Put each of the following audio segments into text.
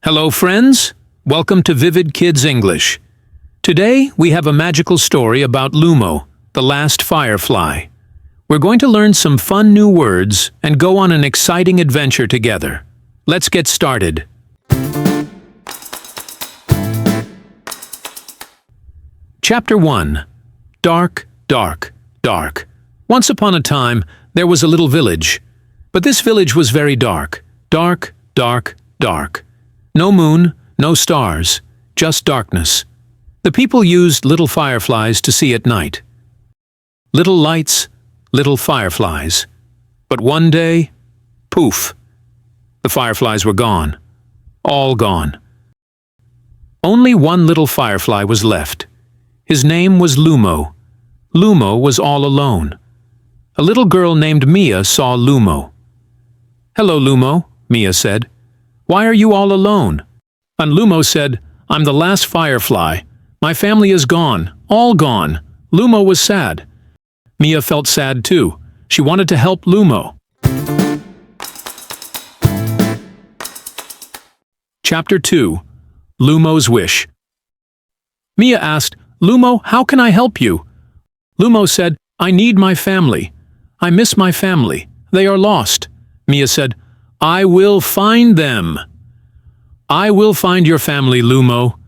Hello friends, welcome to Vivid Kids English. Today we have a magical story about Lumo, the last firefly. We're going to learn some fun new words and go on an exciting adventure together. Let's get started. Chapter 1. Dark, dark, dark. Once upon a time, there was a little village. But this village was very dark. Dark, dark, dark. No moon, no stars, just darkness. The people used little fireflies to see at night. Little lights, little fireflies. But one day, poof, the fireflies were gone. All gone. Only one little firefly was left. His name was Lumo. Lumo was all alone. A little girl named Mia saw Lumo. "Hello, Lumo," Mia said. "Why are you all alone?" And Lumo said, "I'm the last firefly. My family is gone, all gone." Lumo was sad. Mia felt sad too. She wanted to help Lumo. Chapter 2. Lumo's Wish. Mia asked, "Lumo, how can I help you?" Lumo said, "I need my family. I miss my family. They are lost." Mia said, "I will find them." "I will find your family, Lumo."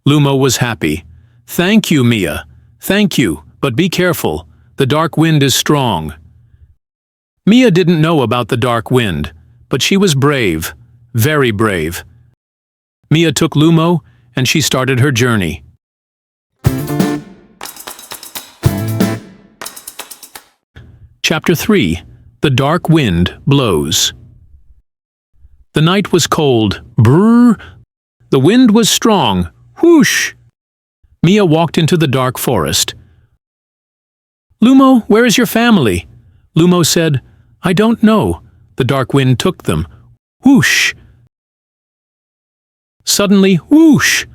Lumo was happy. "Thank you, Mia. Thank you, but be careful. The dark wind is strong." Mia didn't know about the dark wind, but she was brave, very brave. Mia took Lumo and she started her journey. Chapter 3. The Dark Wind Blows. The night was cold. Brrr. The wind was strong. Whoosh. Mia walked into the dark forest. "Lumo, where is your family?" Lumo said, "I don't know." The dark wind took them. Whoosh. Suddenly, whoosh.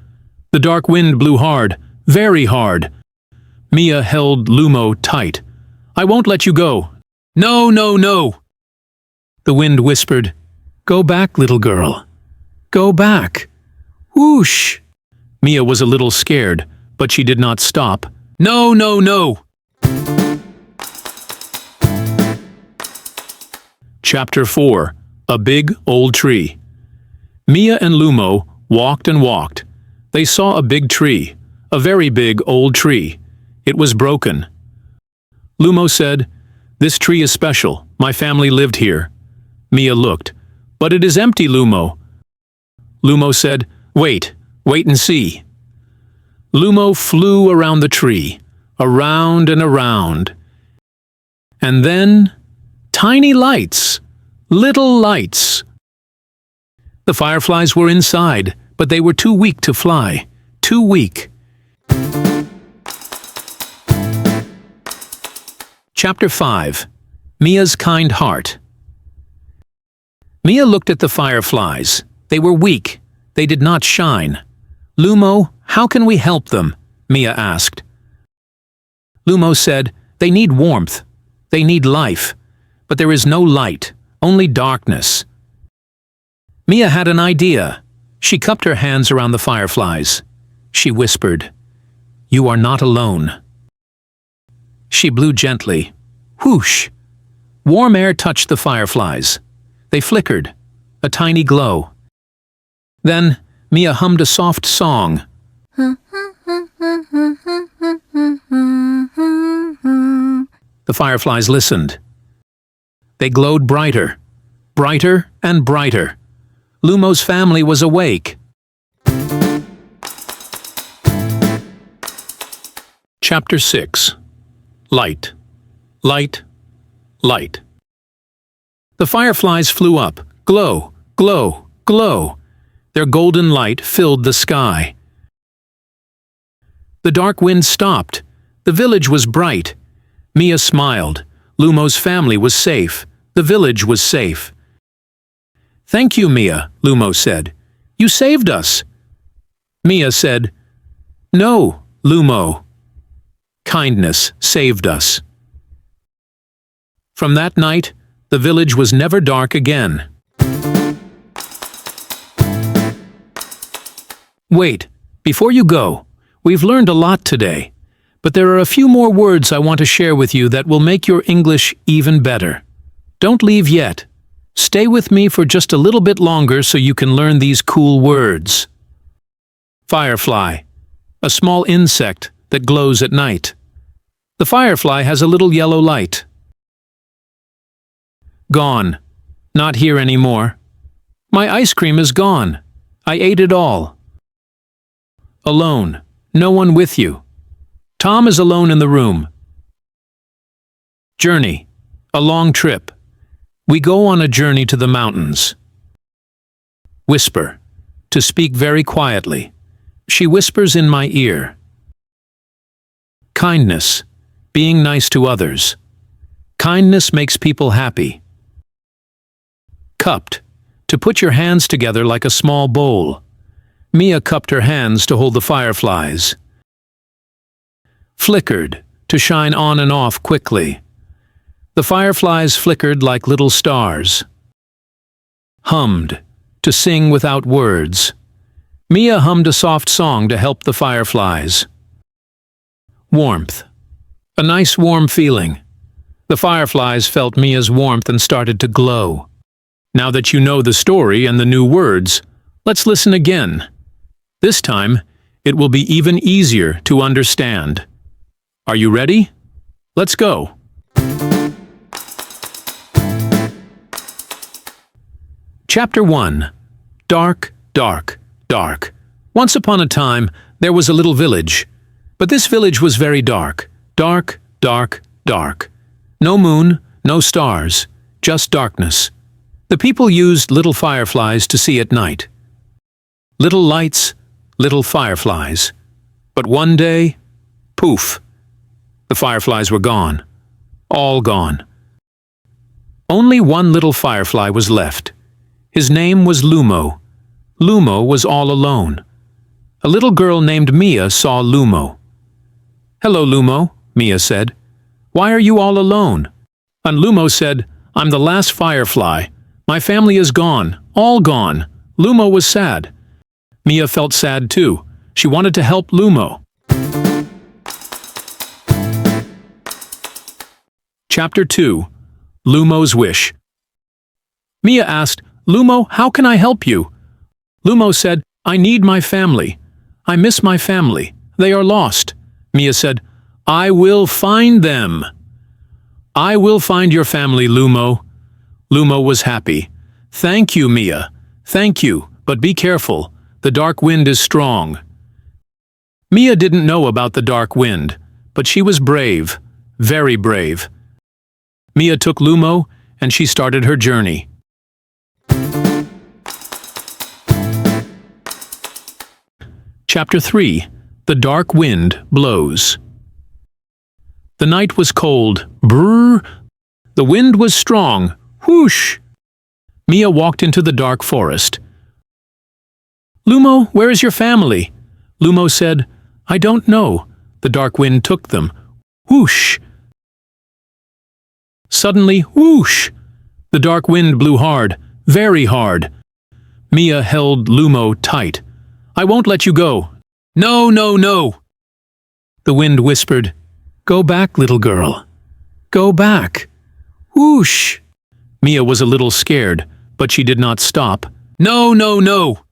The dark wind blew hard, very hard. Mia held Lumo tight. "I won't let you go." "No, no, no." The wind whispered, "Go back, little girl. Go back." Whoosh! Mia was a little scared, but she did not stop. "No, no, no!" Chapter 4. A Big Old Tree. Mia and Lumo walked and walked. They saw a big tree, a very big old tree. It was broken. Lumo said, "This tree is special. My family lived here." Mia looked. "But it is empty, Lumo." Lumo said, wait and see." Lumo flew around the tree, around and around. And then, tiny lights, little lights. The fireflies were inside, but they were too weak to fly, too weak. Chapter 5. Mia's Kind Heart. Mia looked at the fireflies. They were weak. They did not shine. "Lumo, how can we help them?" Mia asked. Lumo said, "They need warmth. They need life. But there is no light, only darkness." Mia had an idea. She cupped her hands around the fireflies. She whispered, "You are not alone." She blew gently. Whoosh! Warm air touched the fireflies. They flickered, a tiny glow. Then Mia hummed a soft song. The fireflies listened. They glowed brighter, brighter and brighter. Lumo's family was awake. Chapter 6. Light, light, light. The fireflies flew up. Glow, glow, glow. Their golden light filled the sky. The dark wind stopped. The village was bright. Mia smiled. Lumo's family was safe. The village was safe. "Thank you, Mia," Lumo said. "You saved us." Mia said, "No, Lumo. Kindness saved us." From that night, the village was never dark again. Wait, before you go, we've learned a lot today, but there are a few more words I want to share with you that will make your English even better. Don't leave yet. Stay with me for just a little bit longer so you can learn these cool words. Firefly, a small insect that glows at night. The firefly has a little yellow light. Gone, not here anymore. My ice cream is gone. I ate it all. Alone, no one with you. Tom is alone in the room. Journey, a long trip. We go on a journey to the mountains. Whisper, to speak very quietly. She whispers in my ear. Kindness, being nice to others. Kindness makes people happy. Cupped, to put your hands together like a small bowl. Mia cupped her hands to hold the fireflies. Flickered, to shine on and off quickly. The fireflies flickered like little stars. Hummed, to sing without words. Mia hummed a soft song to help the fireflies. Warmth, a nice warm feeling. The fireflies felt Mia's warmth and started to glow. Now that you know the story and the new words, let's listen again. This time, it will be even easier to understand. Are you ready? Let's go. Chapter 1. Dark, dark, dark. Once upon a time, there was a little village. But this village was very dark. Dark, dark, dark. No moon, no stars, just darkness. The people used little fireflies to see at night. Little lights, little fireflies. But one day, poof, the fireflies were gone. All gone. Only one little firefly was left. His name was Lumo. Lumo was all alone. A little girl named Mia saw Lumo. "Hello, Lumo," Mia said. "Why are you all alone?" And Lumo said, "I'm the last firefly. My family is gone, all gone." Lumo was sad. Mia felt sad too. She wanted to help Lumo. Chapter 2. Lumo's Wish. Mia asked, "Lumo, how can I help you?" Lumo said, "I need my family. I miss my family. They are lost." Mia said, "I will find them." "I will find your family, Lumo." Lumo was happy. "Thank you, Mia. Thank you, but be careful. The dark wind is strong." Mia didn't know about the dark wind, but she was brave, very brave. Mia took Lumo and she started her journey. Chapter 3. The Dark Wind Blows. The night was cold. Brrr. The wind was strong. Whoosh. Mia walked into the dark forest. "Lumo, where is your family?" Lumo said, "I don't know." The dark wind took them. Whoosh. Suddenly, whoosh. The dark wind blew hard, very hard. Mia held Lumo tight. "I won't let you go." "No, no, no." The wind whispered, "Go back, little girl. Go back." Whoosh. Mia was a little scared, but she did not stop. "No, no, no."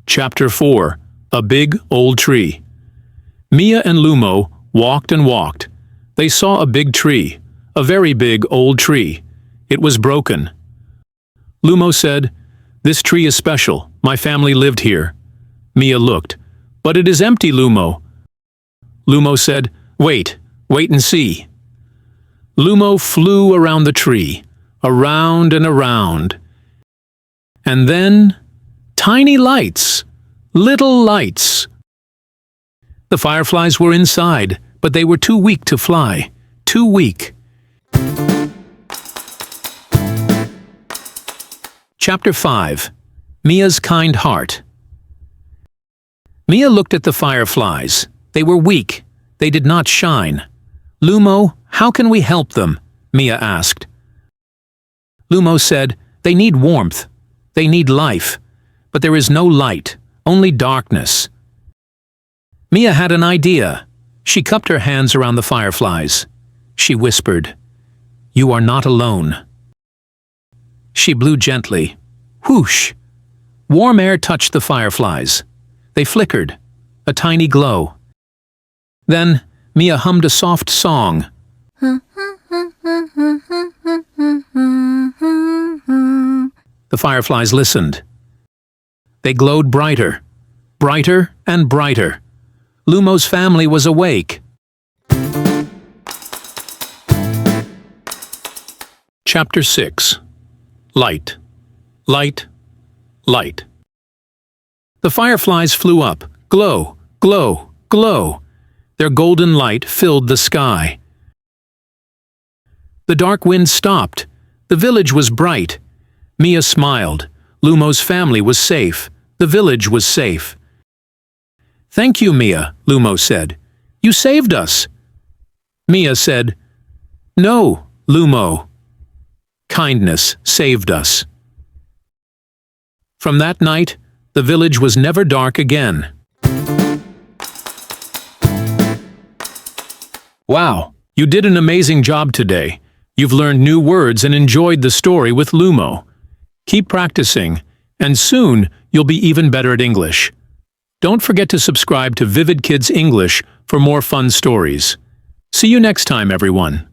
Chapter 4. A Big Old Tree. Mia and Lumo walked and walked. They saw a big tree, a very big old tree. It was broken. Lumo said, "This tree is special. My family lived here." Mia looked. "But it is empty, Lumo." Lumo said, wait and see." Lumo flew around the tree, around and around. And then, tiny lights, little lights. The fireflies were inside, but they were too weak to fly, too weak. Chapter 5. Mia's Kind Heart. Mia looked at the fireflies. They were weak. They did not shine. "Lumo, how can we help them?" Mia asked. Lumo said, "They need warmth. They need life. But there is no light, only darkness. Mia had an idea. She cupped her hands around the fireflies. She whispered, "You are not alone." She blew gently. Whoosh! Warm air touched the fireflies. They flickered, a tiny glow. Then Mia hummed a soft song. The fireflies listened. They glowed brighter, brighter and brighter. Lumo's family was awake. Chapter 6. Light. Light. Light. The fireflies flew up. Glow, glow, glow. Their golden light filled the sky. The dark wind stopped. The village was bright. Mia smiled. Lumo's family was safe. The village was safe. "Thank you, Mia," Lumo said. "You saved us." Mia said, "No, Lumo. Kindness saved us." From that night, the village was never dark again. Wow, you did an amazing job today. You've learned new words and enjoyed the story with Lumo. Keep practicing, and soon you'll be even better at English. Don't forget to subscribe to Vivid Kids English for more fun stories. See you next time, everyone.